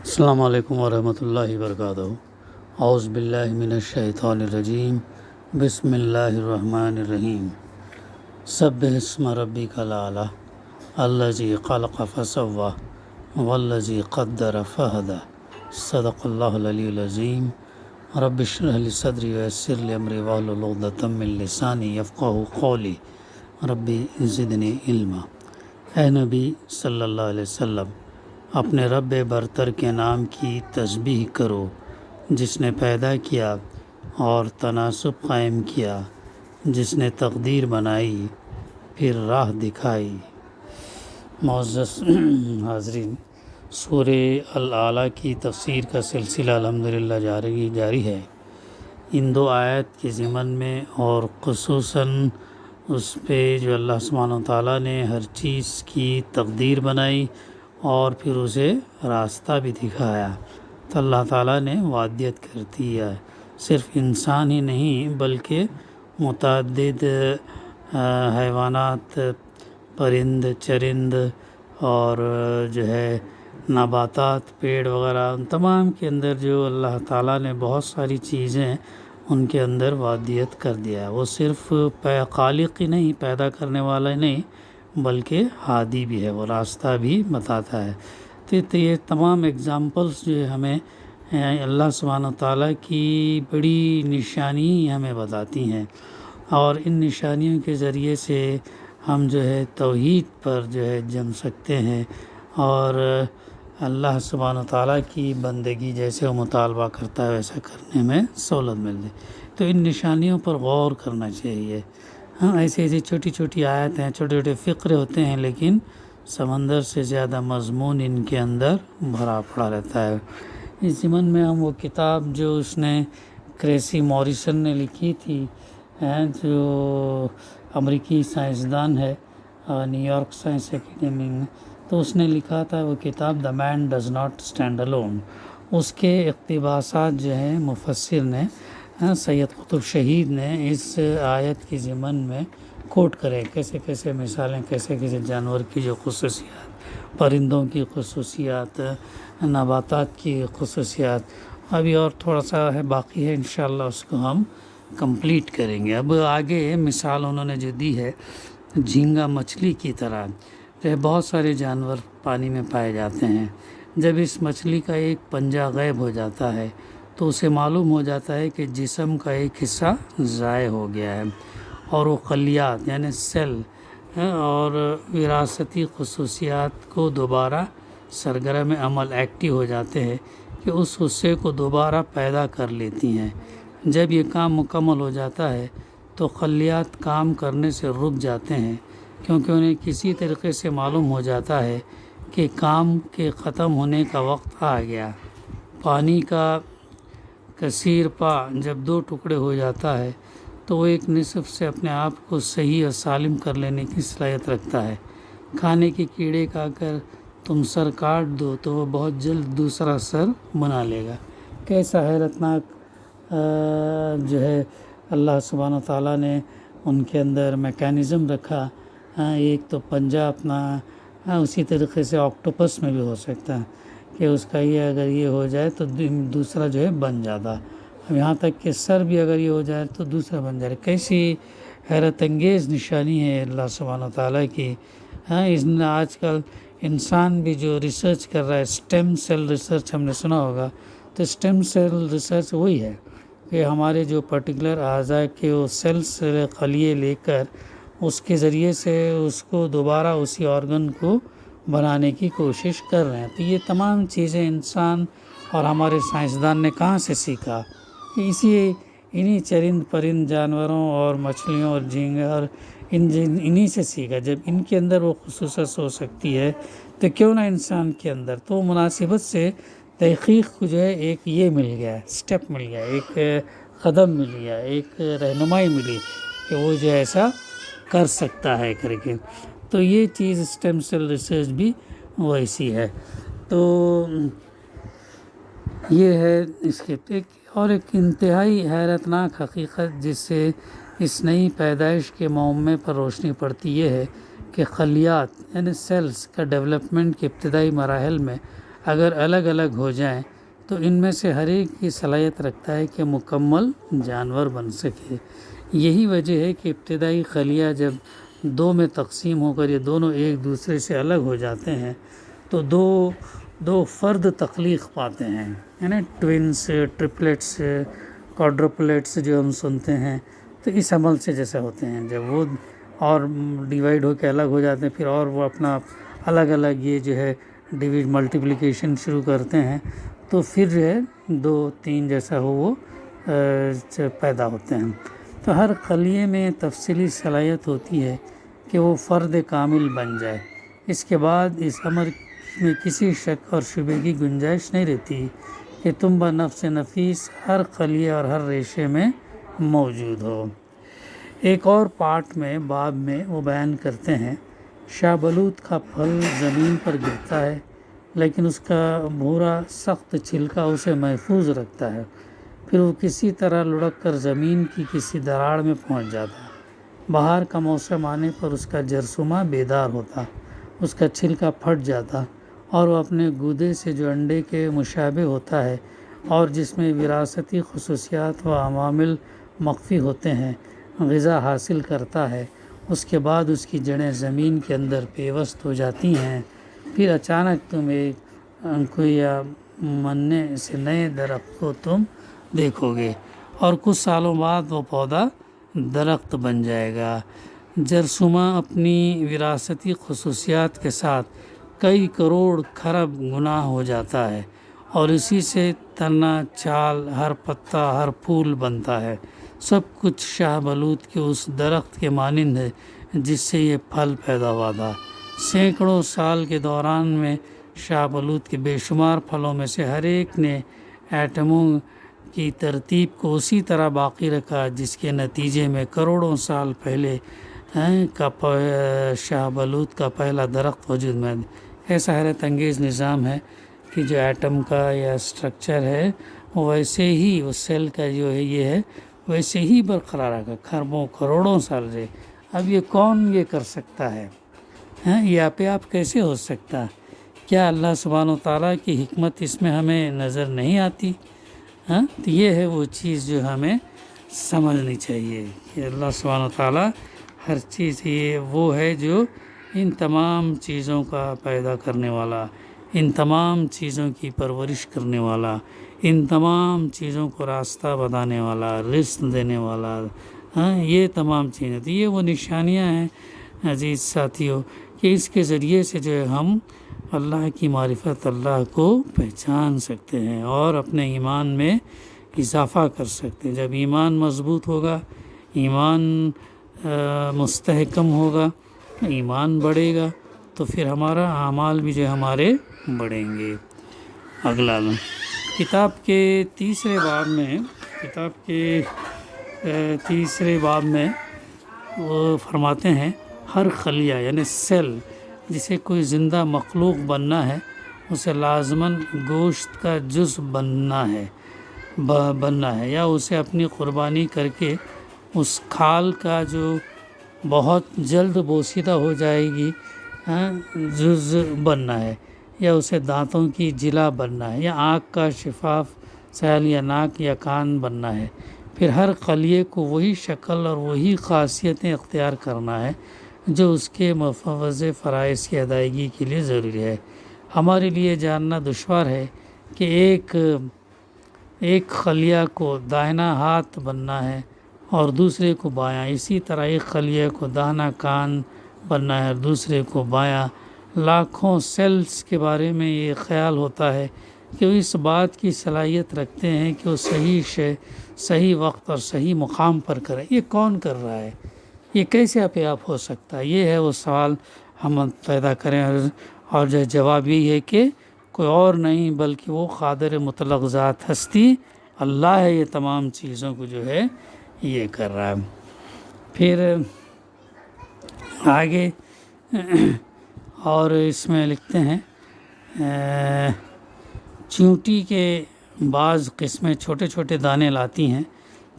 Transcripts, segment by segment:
السلام علیکم ورحمۃ اللہ وبرکاتہ۔ اعوذ باللہ من الشیطان الرجیم، بسم اللہ الرحمن الرحیم۔ سبح اسم ربک الاعلی الذی خلق فسوی والذی قدر فہدی، صدق اللہ العلی العظیم۔ رب اشرح لی صدری ویسر لی امری واحلل عقدۃ من لسانی یفقہوا قولی، ربی زدنی علما۔ اے نبی صلی اللہ علیہ وسلم، اپنے رب برتر کے نام کی تسبیح کرو جس نے پیدا کیا اور تناسب قائم کیا، جس نے تقدیر بنائی پھر راہ دکھائی۔ معزز حاضرین، سورہ الاعلیٰ کی تفسیر کا سلسلہ الحمدللہ جاری ہے۔ ان دو آیت کے ضمن میں اور خصوصاً اس پہ جو اللہ سبحانہ وتعالیٰ نے ہر چیز کی تقدیر بنائی اور پھر اسے راستہ بھی دکھایا، تو اللہ تعالیٰ نے وعدیت کر دیا ہے۔ صرف انسان ہی نہیں بلکہ متعدد حیوانات، پرند چرند اور جو ہے نباتات، پیڑ وغیرہ، ان تمام کے اندر جو اللہ تعالیٰ نے بہت ساری چیزیں ان کے اندر وعدیت کر دیا ہے۔ وہ صرف خالق ہی نہیں، پیدا کرنے والا ہی نہیں بلکہ ہادی بھی ہے، وہ راستہ بھی بتاتا ہے۔ تو یہ تمام اگزامپلس جو ہے ہمیں اللہ سبحانہ تعالیٰ کی بڑی نشانی ہمیں بتاتی ہیں، اور ان نشانیوں کے ذریعے سے ہم جو ہے توحید پر جو ہے جم سکتے ہیں، اور اللہ سبحانہ تعالیٰ کی بندگی جیسے وہ مطالبہ کرتا ہے ویسا کرنے میں سہولت ملتی۔ تو ان نشانیوں پر غور کرنا چاہیے۔ ہاں، ایسی چھوٹی چھوٹی آیت ہیں، چھوٹے چھوٹے فقرے ہوتے ہیں، لیکن سمندر سے زیادہ مضمون ان کے اندر بھرا پڑا رہتا ہے۔ اس ضمن میں ہم وہ کتاب جو اس نے کریسی موریسن نے لکھی تھی، جو امریکی سائنسدان ہے، نیو یارک سائنس اکیڈمی میں، تو اس نے لکھا تھا وہ کتاب دا man does not stand alone. اس کے اقتباسات جو ہیں مفسر نے، سید قطب شہید نے اس آیت کی ضمن میں کوٹ کرے، کیسے کیسے مثالیں، کیسے کیسے جانور کی جو خصوصیات، پرندوں کی خصوصیات، نباتات کی خصوصیات، ابھی اور تھوڑا سا ہے باقی ہے، انشاءاللہ اس کو ہم کمپلیٹ کریں گے۔ اب آگے مثال انہوں نے جو دی ہے جھینگا مچھلی کی طرح، جو بہت سارے جانور پانی میں پائے جاتے ہیں، جب اس مچھلی کا ایک پنجہ غائب ہو جاتا ہے تو اسے معلوم ہو جاتا ہے کہ جسم کا ایک حصہ ضائع ہو گیا ہے، اور وہ خلیات یعنی سیل اور وراثتی خصوصیات کو دوبارہ سرگرم عمل ایکٹیو ہو جاتے ہیں کہ اس حصے کو دوبارہ پیدا کر لیتی ہیں۔ جب یہ کام مکمل ہو جاتا ہے تو خلیات کام کرنے سے رک جاتے ہیں، کیونکہ انہیں کسی طریقے سے معلوم ہو جاتا ہے کہ کام کے ختم ہونے کا وقت آ گیا۔ پانی کا کثیر پا جب دو ٹکڑے ہو جاتا ہے تو وہ ایک نصف سے اپنے آپ کو صحیح اور سالم کر لینے کی صلاحیت رکھتا ہے۔ کھانے کے کیڑے کا اگر تم سر کاٹ دو تو وہ بہت جلد دوسرا سر بنا لے گا۔ کیسا حیرت ناک جو ہے اللہ سبحانہ تعالیٰ نے ان کے اندر میکینزم رکھا۔ ایک تو پنجہ اپنا، اسی طریقے سے آکٹوپس میں بھی ہو سکتا ہے کہ اس کا یہ اگر یہ ہو جائے تو دوسرا جو ہے بن جاتا، اب یہاں تک کہ سر بھی اگر یہ ہو جائے تو دوسرا بن جائے۔ کیسی حیرت انگیز نشانی ہے اللہ سبحانہ تعالیٰ کی۔ اس نے آج کل انسان بھی جو ریسرچ کر رہا ہے، اسٹیم سیل ریسرچ ہم نے سنا ہوگا، تو اسٹیم سیل ریسرچ وہی ہے کہ ہمارے جو پرٹیکولر اعضاء کے وہ سیلس خلیے لے کر اس کے ذریعے سے اس کو دوبارہ اسی آرگن کو بنانے کی کوشش کر رہے ہیں۔ تو یہ تمام چیزیں انسان اور ہمارے سائنسدان نے کہاں سے سیکھا؟ انہی چرند پرند جانوروں اور مچھلیوں اور جھینگے اور انہی سے سیکھا۔ جب ان کے اندر وہ خصوصیت ہو سکتی ہے تو کیوں نہ انسان کے اندر؟ تو مناسبت سے تحقیق کو جو ہے ایک یہ مل گیا، سٹیپ مل گیا، ایک قدم مل گیا، ایک رہنمائی ملی کہ وہ جو ایسا کر سکتا ہے کر کے۔ تو یہ چیز اسٹیم سیل ریسرچ بھی ویسی ہے۔ تو یہ ہے اس کے اور ایک انتہائی حیرت ناک حقیقت جس سے اس نئی پیدائش کے معمے پر روشنی پڑتی، یہ ہے کہ خلیات یعنی سیلز کا ڈیولپمنٹ کے ابتدائی مراحل میں اگر الگ الگ ہو جائیں تو ان میں سے ہر ایک کی صلاحیت رکھتا ہے کہ مکمل جانور بن سکے۔ یہی وجہ ہے کہ ابتدائی خلیہ جب دو میں تقسیم ہو کر یہ دونوں ایک دوسرے سے الگ ہو جاتے ہیں تو دو فرد تخلیق پاتے ہیں، یعنی ٹوینس، ٹرپلیٹس، کوادروپلیٹس جو ہم سنتے ہیں، تو اس عمل سے جیسے ہوتے ہیں جب وہ اور ڈیوائیڈ ہو کے الگ ہو جاتے ہیں، پھر اور وہ اپنا الگ الگ یہ جو ہے ملٹیپلیکیشن شروع کرتے ہیں، تو پھر جو ہے 2 3 جیسا ہو وہ پیدا ہوتے ہیں۔ تو ہر خلیے میں تفصیلی صلاحیت ہوتی ہے کہ وہ فرد کامل بن جائے۔ اس کے بعد اس امر میں کسی شک اور شبہ کی گنجائش نہیں رہتی کہ تم بنفس نفیس ہر خلیے اور ہر ریشے میں موجود ہو۔ ایک اور پارٹ میں باب میں وہ بیان کرتے ہیں، شاہ بلوط کا پھل زمین پر گرتا ہے لیکن اس کا بھورا سخت چھلکا اسے محفوظ رکھتا ہے، پھر وہ کسی طرح لڑک کر زمین کی کسی دراڑ میں پہنچ جاتا ہے۔ بہار کا موسم آنے پر اس کا جرثومہ بیدار ہوتا، اس کا چھلکا پھٹ جاتا اور وہ اپنے گودے سے جو انڈے کے مشابہ ہوتا ہے اور جس میں وراثتی خصوصیات و عوامل مخفی ہوتے ہیں غذا حاصل کرتا ہے۔ اس کے بعد اس کی جڑیں زمین کے اندر پیوست ہو جاتی ہیں، پھر اچانک تم ایک انکویا مننے سے نئے درخت کو تم دیکھو گے اور کچھ سالوں بعد وہ پودا درخت بن جائے گا۔ جرثومہ اپنی وراثتی خصوصیات کے ساتھ کئی کروڑ کھرب گنا ہو جاتا ہے اور اسی سے تنا، چھال، ہر پتا، ہر پھول بنتا ہے۔ سب کچھ شاہ بلوط کے اس درخت کے مانند ہے جس سے یہ پھل پیدا ہوا تھا۔ سینکڑوں سال کے دوران میں شاہ بلوط کے بے شمار پھلوں میں سے ہر ایک نے ایٹموں کی ترتیب کو اسی طرح باقی رکھا جس کے نتیجے میں کروڑوں سال پہلے کا شاہ بلوط کا پہلا درخت وجود میں۔ ایسا حیرت انگیز نظام ہے کہ جو ایٹم کا یا اسٹرکچر ہے ویسے ہی اس سیل کا جو ہے یہ ہے ویسے ہی برقرار رکھا کھربوں کروڑوں سال سے۔ اب یہ کون یہ کر سکتا ہے؟ یہ آپ کیسے ہو سکتا؟ کیا اللہ سبحانہ و تعالیٰ کی حکمت اس میں ہمیں نظر نہیں آتی؟ تو یہ ہے وہ چیز جو ہمیں سمجھنی چاہیے کہ اللہ سبحانہ و تعالیٰ ہر چیز یہ وہ ہے جو ان تمام چیزوں کا پیدا کرنے والا، ان تمام چیزوں کی پرورش کرنے والا، ان تمام چیزوں کو راستہ بتانے والا، رزق دینے والا، یہ تمام چیزیں تو یہ وہ نشانیاں ہیں عزیز ساتھیوں کہ اس کے ذریعے سے جو ہے ہم اللہ کی معرفت، اللہ کو پہچان سکتے ہیں اور اپنے ایمان میں اضافہ کر سکتے ہیں۔ جب ایمان مضبوط ہوگا، ایمان مستحکم ہوگا، ایمان بڑھے گا تو پھر ہمارا اعمال بھی جو ہمارے بڑھیں گے۔ اگلا کتاب کے تیسرے باب میں وہ فرماتے ہیں ہر خلیہ یعنی سیل جسے کوئی زندہ مخلوق بننا ہے اسے لازماً گوشت کا جز بننا ہے یا اسے اپنی قربانی کر کے اس کھال کا جو بہت جلد بوسیدہ ہو جائے گی جز بننا ہے، یا اسے دانتوں کی جلا بننا ہے، یا آنکھ کا شفاف سیل یا ناک یا کان بننا ہے۔ پھر ہر خلیے کو وہی شکل اور وہی خاصیتیں اختیار کرنا ہے جو اس کے مفوض فرائض کی ادائیگی کے لیے ضروری ہے۔ ہمارے لیے جاننا دشوار ہے کہ ایک خلیہ کو داہنا ہاتھ بننا ہے اور دوسرے کو بایاں، اسی طرح ایک خلیہ کو داہنا کان بننا ہے اور دوسرے کو بایاں۔ لاکھوں سیلز کے بارے میں یہ خیال ہوتا ہے کہ وہ اس بات کی صلاحیت رکھتے ہیں کہ وہ صحیح شے صحیح وقت اور صحیح مقام پر کرے۔ یہ کون کر رہا ہے؟ یہ کیسے اپنے آپ ہو سکتا ہے؟ یہ ہے وہ سوال ہم پیدا کریں اور جو جواب یہی ہے کہ کوئی اور نہیں بلکہ وہ قادر مطلق ذات ہستی اللہ ہے، یہ تمام چیزوں کو جو ہے یہ کر رہا ہے۔ پھر آگے اور اس میں لکھتے ہیں چیونٹی کے بعض قسمیں چھوٹے چھوٹے دانے لاتی ہیں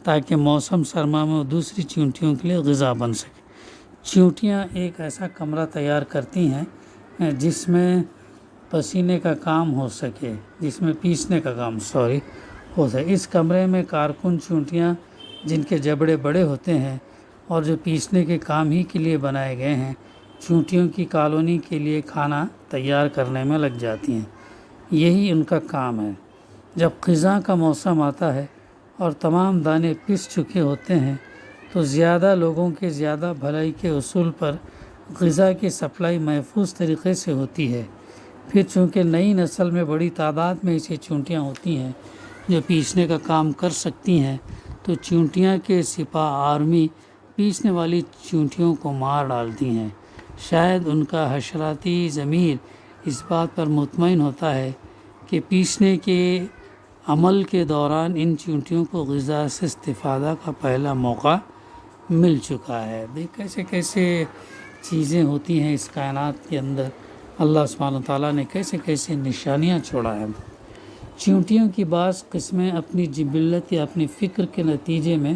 تاکہ موسم سرما میں دوسری چیونٹیوں کے لیے غذا بن سکے۔ چیونٹیاں ایک ایسا کمرہ تیار کرتی ہیں جس میں پسینے کا کام ہو سکے، جس میں پیسنے کا کام ہو سکے۔ اس کمرے میں کارکن چونٹیاں جن کے جبڑے بڑے ہوتے ہیں اور جو پیسنے کے کام ہی کے لیے بنائے گئے ہیں، چونٹیوں کی کالونی کے لیے کھانا تیار کرنے میں لگ جاتی ہیں۔ یہی ان کا کام ہے۔ جب خزاں کا موسم آتا ہے اور تمام دانے پس چکے ہوتے ہیں تو زیادہ لوگوں کے زیادہ بھلائی کے اصول پر غذا کی سپلائی محفوظ طریقے سے ہوتی ہے۔ پھر چونکہ نئی نسل میں بڑی تعداد میں ایسی چونٹیاں ہوتی ہیں جو پیسنے کا کام کر سکتی ہیں، تو چونٹیاں کے سپاہ آرمی پیسنے والی چونٹیوں کو مار ڈالتی ہیں۔ شاید ان کا حشراتی ضمیر اس بات پر مطمئن ہوتا ہے کہ پیسنے کے عمل کے دوران ان چونٹیوں کو غذا سے استفادہ کا پہلا موقع مل چکا ہے۔ کیسے کیسے چیزیں ہوتی ہیں اس کائنات کے اندر، اللہ سبحانہ تعالیٰ نے کیسے کیسے نشانیاں چھوڑا ہے۔ چونٹیوں کی بعض قسمیں اپنی جبلت یا اپنی فکر کے نتیجے میں،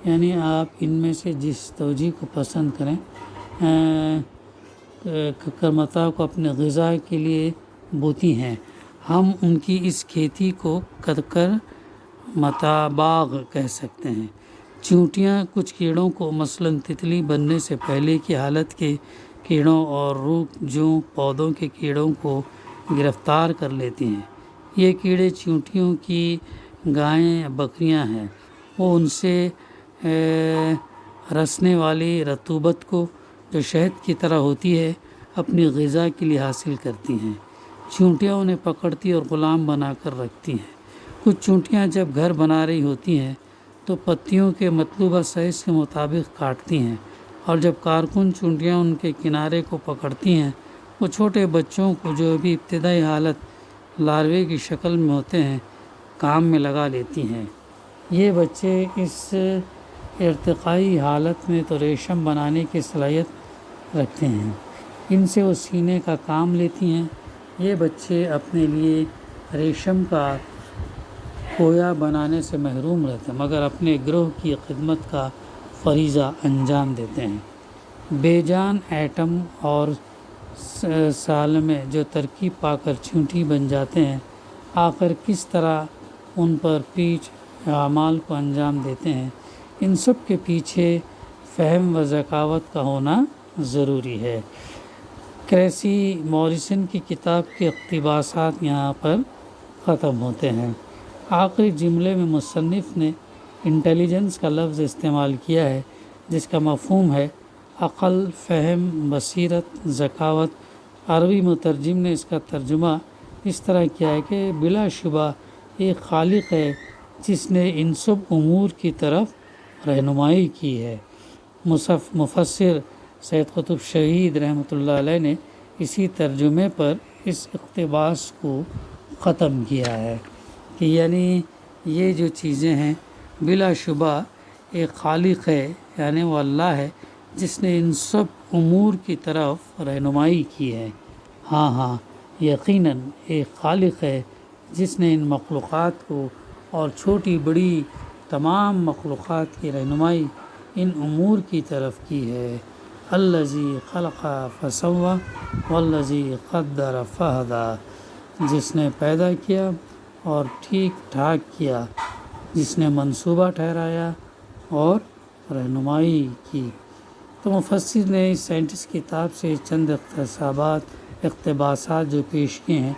یعنی آپ ان میں سے جس توجہ کو پسند کریں، کرمتا کو اپنے غذا کے لیے بوتی ہیں۔ ہم ان کی اس کھیتی کو کر متاباغ کہہ سکتے ہیں۔ چونٹیاں کچھ کیڑوں کو، مثلاً تتلی بننے سے پہلے کی حالت کے کیڑوں اور روک جوں پودوں کے کیڑوں کو گرفتار کر لیتی ہیں۔ یہ کیڑے چونٹیوں کی گائیں بکریاں ہیں، وہ ان سے رسنے والی رطوبت کو، جو شہد کی طرح ہوتی ہے، اپنی غذا کے لیے حاصل کرتی ہیں۔ چونٹیاں انہیں پکڑتی اور غلام بنا کر رکھتی ہیں۔ کچھ چونٹیاں جب گھر بنا رہی ہوتی ہیں تو پتیوں کے مطلوبہ سائز کے مطابق کاٹتی ہیں، اور جب کارکن چونٹیاں ان کے کنارے کو پکڑتی ہیں، وہ چھوٹے بچوں کو، جو ابھی ابتدائی حالت لاروے کی شکل میں ہوتے ہیں، کام میں لگا لیتی ہیں۔ یہ بچے اس ارتقائی حالت میں تو ریشم بنانے کی صلاحیت رکھتے ہیں، ان سے وہ سینے کا کام لیتی ہیں۔ یہ بچے اپنے لیے ریشم کا کویا بنانے سے محروم رہتے ہیں، مگر اپنے گروہ کی خدمت کا فریضہ انجام دیتے ہیں۔ بے جان ایٹم اور سالمے جو ترکیب پا کر چونٹی بن جاتے ہیں، آخر کس طرح ان پر پیچ اعمال کو انجام دیتے ہیں، ان سب کے پیچھے فہم و ذکاوت کا ہونا ضروری ہے۔ کریسی موریسن کی کتاب کے اقتباسات یہاں پر ختم ہوتے ہیں۔ آخری جملے میں مصنف نے انٹیلیجنس کا لفظ استعمال کیا ہے، جس کا مفہوم ہے عقل، فہم، بصیرت، ذکاوت۔ عربی مترجم نے اس کا ترجمہ اس طرح کیا ہے کہ بلا شبہ ایک خالق ہے جس نے ان سب امور کی طرف رہنمائی کی ہے۔ مفسر سید قطب شہید رحمۃ اللہ علیہ نے اسی ترجمے پر اس اقتباس کو ختم کیا ہے کہ یعنی یہ جو چیزیں ہیں، بلا شبہ ایک خالق ہے، یعنی وہ اللہ ہے جس نے ان سب امور کی طرف رہنمائی کی ہے۔ ہاں یقیناً ایک خالق ہے جس نے ان مخلوقات کو اور چھوٹی بڑی تمام مخلوقات کی رہنمائی ان امور کی طرف کی ہے۔ الذی خلق فسوی والذی قدر فہدی، جس نے پیدا کیا اور ٹھیک ٹھاک کیا، جس نے منصوبہ ٹھہرایا اور رہنمائی کی۔ تو مفسر نے اس سائنٹسٹ کتاب سے چند اقتباسات جو پیش کیے ہیں،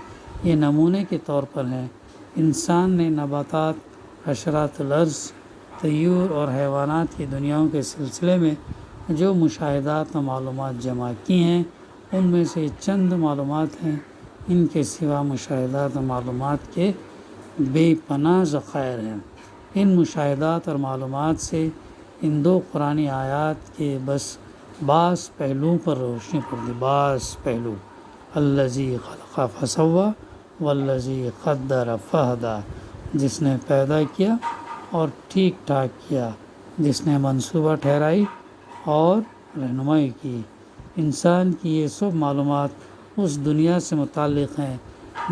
یہ نمونے کے طور پر ہیں۔ انسان نے نباتات، حشرات الارض، طیور اور حیوانات کی دنیاؤں کے سلسلے میں جو مشاہدات و معلومات جمع کی ہیں، ان میں سے چند معلومات ہیں۔ ان کے سوا مشاہدات و معلومات کے بے پناہ ذخائر ہیں۔ ان مشاہدات اور معلومات سے ان دو قرآنی آیات کے بعض پہلوؤں پر روشنی پڑتی، بعض پہلو۔ الذی خلق فسوی والذی قدر فہدی، جس نے پیدا کیا اور ٹھیک ٹھاک کیا، جس نے منصوبہ ٹھہرائی اور رہنمائی کی۔ انسان کی یہ سب معلومات اس دنیا سے متعلق ہیں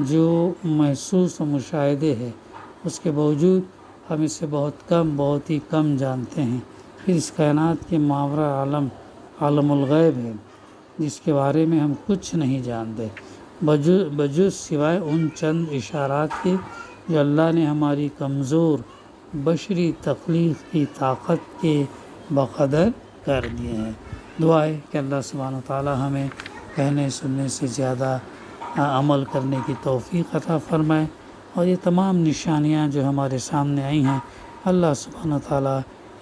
جو محسوس و مشاہدے ہے، اس کے باوجود ہم اسے بہت ہی کم جانتے ہیں۔ پھر اس کائنات کے ماورا عالم الغیب ہے جس کے بارے میں ہم کچھ نہیں جانتے۔ بجز سوائے ان چند اشارات کے جو اللہ نے ہماری کمزور بشری تخلیق کی طاقت کے بقدر کر دیے ہیں۔ دعا ہے کہ اللہ سبحانہ و تعالی ہمیں کہنے سننے سے زیادہ عمل کرنے کی توفیق عطا فرمائے، اور یہ تمام نشانیاں جو ہمارے سامنے آئی ہیں اللہ سبحانہ و تعالی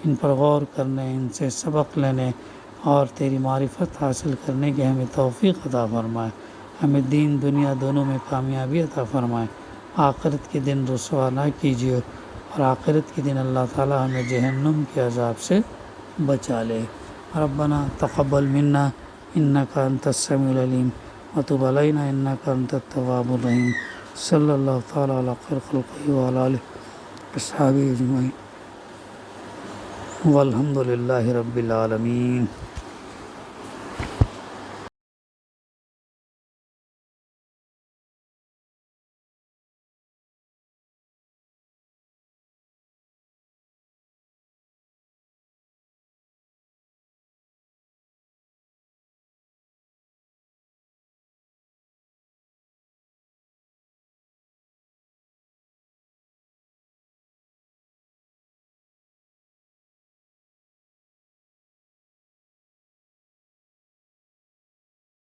ان پر غور کرنے، ان سے سبق لینے اور تیری معرفت حاصل کرنے کی ہمیں توفیق عطا فرمائے، ہمیں دین دنیا دونوں میں کامیابی عطا فرمائے، آخرت کے دن رسوا نہ کیجیے، اور آخرت کے دن اللہ تعالی ہمیں جہنم کے عذاب سے بچا لے۔ ربنا تقبل منا انک انت السمیع العلیم وتب علینا انک انت التواب الرحیم۔ صلی اللہ تعالی علی خیر خلقہ وعلی آلہ وصحبہ اجمعین والحمد للہ رب العالمین۔